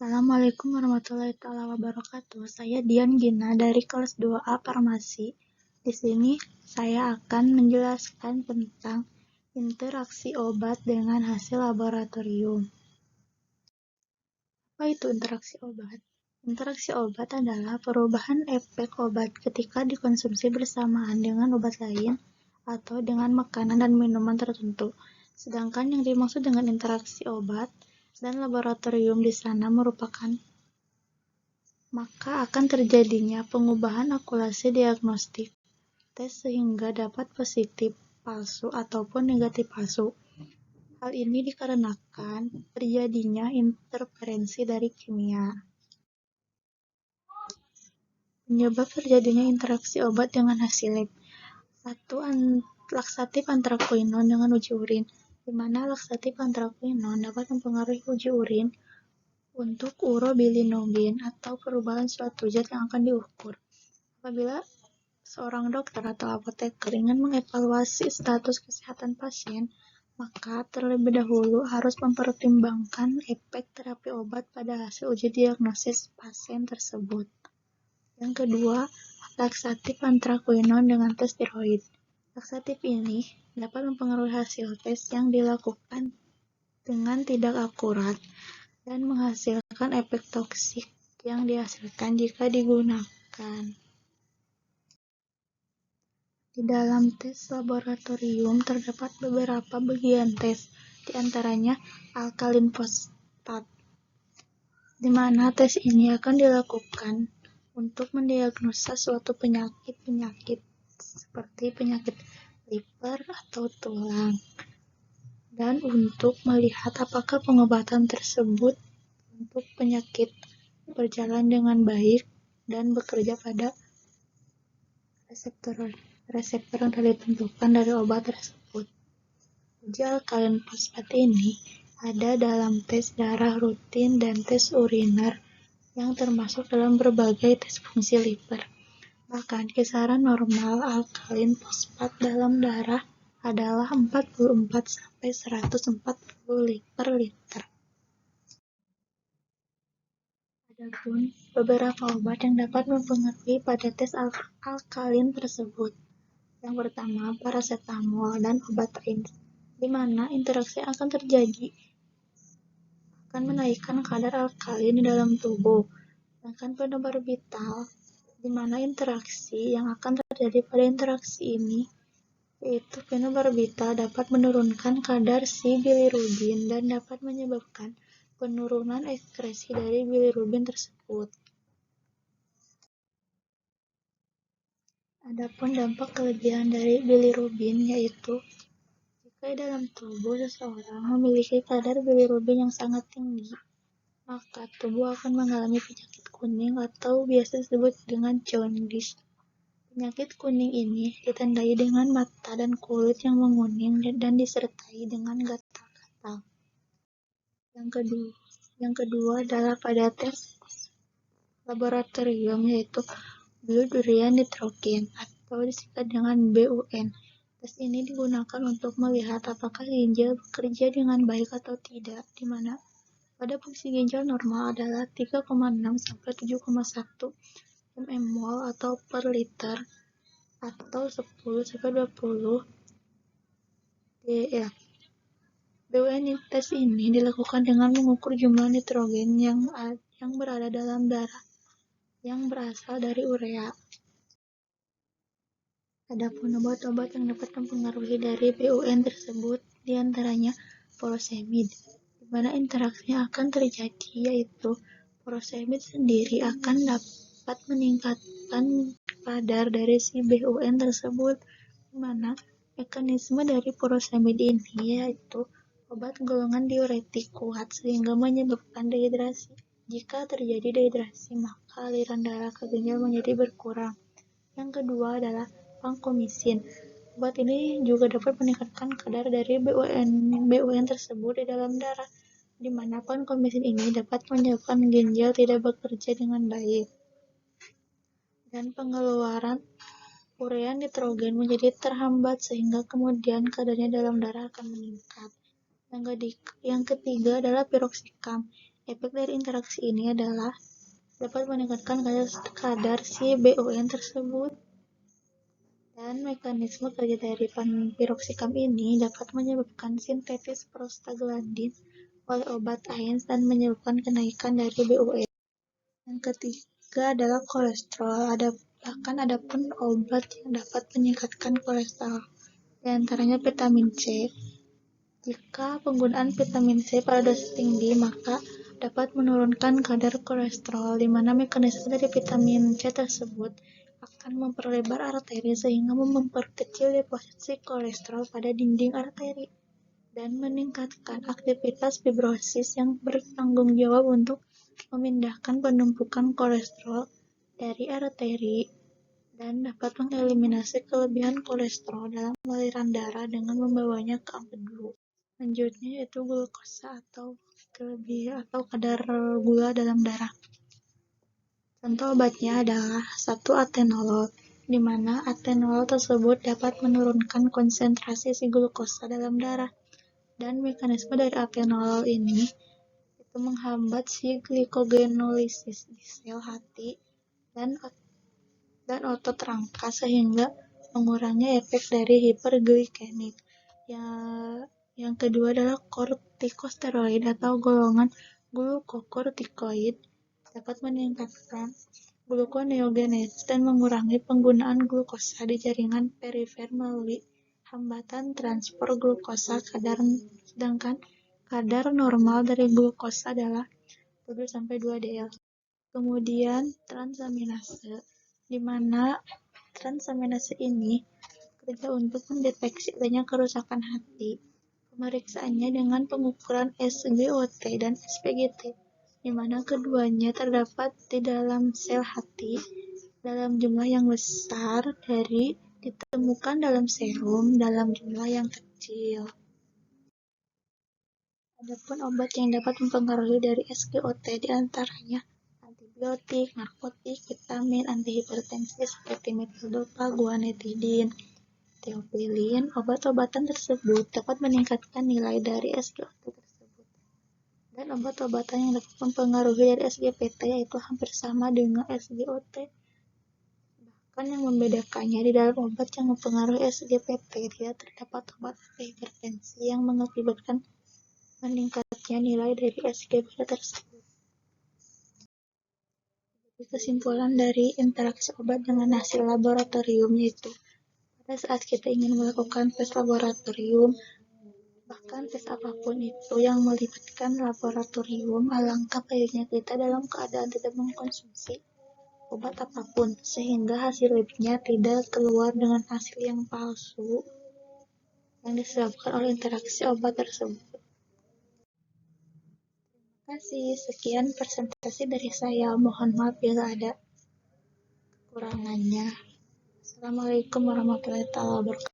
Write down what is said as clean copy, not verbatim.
Assalamualaikum warahmatullahi wabarakatuh. Saya Dian Gina dari kelas 2A Farmasi. Di sini saya akan menjelaskan tentang interaksi obat dengan hasil laboratorium. Apa itu interaksi obat? Interaksi obat adalah perubahan efek obat ketika dikonsumsi bersamaan dengan obat lain atau dengan makanan dan minuman tertentu. Sedangkan yang dimaksud dengan interaksi obat dan laboratorium di sana merupakan maka akan terjadinya pengubahan akurasi diagnostik tes sehingga dapat positif palsu ataupun negatif palsu. Hal ini dikarenakan terjadinya interferensi dari kimia. Penyebab terjadinya interaksi obat dengan hasil lab. 1. Laksatif antraquinon dengan uji urin, di mana laksatif antraquinon dapat mempengaruhi uji urin untuk urobilinogen atau perubahan suatu zat yang akan diukur. Apabila seorang dokter atau apoteker ingin mengevaluasi status kesehatan pasien, maka terlebih dahulu harus mempertimbangkan efek terapi obat pada hasil uji diagnosis pasien tersebut. Yang kedua, laksatif antraquinon dengan tes tiroid. Laksatif ini dapat mempengaruhi hasil tes yang dilakukan dengan tidak akurat dan menghasilkan efek toksik yang dihasilkan jika digunakan. Di dalam tes laboratorium terdapat beberapa bagian tes, di antaranya alkalin fosfat, di mana tes ini akan dilakukan untuk mendiagnosa suatu penyakit seperti penyakit liver atau tulang, dan untuk melihat apakah pengobatan tersebut untuk penyakit berjalan dengan baik dan bekerja pada reseptor yang telah ditentukan dari obat tersebut. Uji alkalin fosfat ini ada dalam tes darah rutin dan tes uriner yang termasuk dalam berbagai tes fungsi liver. Bahkan kisaran normal alkalin fosfat dalam darah adalah 44-140 per liter. Adapun beberapa obat yang dapat mempengaruhi pada tes alkalin tersebut. Yang pertama, parasetamol dan obat lain, di mana interaksi akan terjadi akan menaikkan kadar alkalin di dalam tubuh. Sedangkan fenobarbital, di mana interaksi yang akan terjadi pada interaksi ini yaitu fenobarbital dapat menurunkan kadar si bilirubin dan dapat menyebabkan penurunan ekskresi dari bilirubin tersebut. Adapun dampak kelebihan dari bilirubin yaitu jika dalam tubuh seseorang memiliki kadar bilirubin yang sangat tinggi, maka tubuh akan mengalami penyakit kuning atau biasa disebut dengan jaundice. Penyakit kuning ini ditandai dengan mata dan kulit yang menguning dan disertai dengan gatal-gatal. Yang kedua adalah pada tes laboratorium yaitu blood urea nitrogen atau disingkat dengan BUN. Tes ini digunakan untuk melihat apakah ginjal bekerja dengan baik atau tidak, di mana pada fungsi ginjal normal adalah 3,6-7,1 mmol atau per liter atau 10-20 dl. BUN tes ini dilakukan dengan mengukur jumlah nitrogen yang berada dalam darah yang berasal dari urea. Adapun obat-obat yang dapat mempengaruhi dari BUN tersebut diantaranya furosemid, di mana interaksinya akan terjadi yaitu furosemid sendiri akan dapat meningkatkan kadar dari si BUN tersebut, di mana mekanisme dari furosemid ini yaitu obat golongan diuretik kuat sehingga menyebabkan dehidrasi. Jika terjadi dehidrasi, maka aliran darah ke ginjal menjadi berkurang. Yang kedua adalah vankomisin. Obat ini juga dapat meningkatkan kadar dari BUN tersebut di dalam darah, di mana vankomisin ini dapat menyebabkan ginjal tidak bekerja dengan baik. Dan pengeluaran urea nitrogen menjadi terhambat sehingga kemudian kadarnya dalam darah akan meningkat. Yang ketiga adalah piroxicam. Efek dari interaksi ini adalah dapat meningkatkan kadar si BUN tersebut. Dan mekanisme kerja dari piroxicam ini dapat menyebabkan sintesis prostaglandin oleh obat AINES dan menyebabkan kenaikan dari BUN. Yang ketiga adalah kolesterol. Bahkan ada pun obat yang dapat meningkatkan kolesterol, di antaranya vitamin C. Jika penggunaan vitamin C pada dosis tinggi, maka dapat menurunkan kadar kolesterol, di mana mekanisme dari vitamin C tersebut akan memperlebar arteri sehingga memperkecil deposisi kolesterol pada dinding arteri dan meningkatkan aktivitas fibrosis yang bertanggung jawab untuk memindahkan penumpukan kolesterol dari arteri dan dapat mengeliminasi kelebihan kolesterol dalam aliran darah dengan membawanya ke ampedu. Selanjutnya yaitu glukosa atau kadar gula dalam darah. Contoh obatnya adalah 1 atenolol, di mana atenolol tersebut dapat menurunkan konsentrasi si glukosa dalam darah. Dan mekanisme dari atenolol ini itu menghambat si glikogenolisis di sel hati dan otot rangka sehingga mengurangi efek dari hiperglikemik. Yang kedua adalah kortikosteroid atau golongan glukokortikoid dapat meningkatkan gluconeogenesis dan mengurangi penggunaan glukosa di jaringan perifer melalui hambatan transport glukosa sedangkan kadar normal dari glukosa adalah 7-2 dl. Kemudian transaminase, di mana transaminase ini bekerja untuk mendeteksi adanya kerusakan hati. Pemeriksaannya dengan pengukuran SGOT dan SPGT, di mana keduanya terdapat di dalam sel hati dalam jumlah yang besar dari ditemukan dalam serum dalam jumlah yang kecil. Adapun obat yang dapat mempengaruhi dari SGOT diantaranya antibiotik, narkotik, vitamin, antihipertensi seperti metilodopa, guanetidin, teofilin. Obat-obatan tersebut dapat meningkatkan nilai dari SGOT tersebut. Dan obat-obatan yang dapat mempengaruhi dari SGPT yaitu hampir sama dengan SGOT. Bahkan yang membedakannya di dalam obat yang mempengaruhi SGPT tidak terdapat obat antihipertensi yang mengakibatkan meningkatnya nilai dari SGPT tersebut. Jadi kesimpulan dari interaksi obat dengan hasil laboratorium yaitu pada saat kita ingin melakukan tes laboratorium, bahkan tes apapun itu yang melibatkan laboratorium, alangkah baiknya kita dalam keadaan tidak mengkonsumsi obat apapun, sehingga hasil labnya tidak keluar dengan hasil yang palsu yang disebabkan oleh interaksi obat tersebut. Terima kasih, sekian presentasi dari saya. Mohon maaf bila ada kekurangannya. Assalamualaikum warahmatullahi wabarakatuh.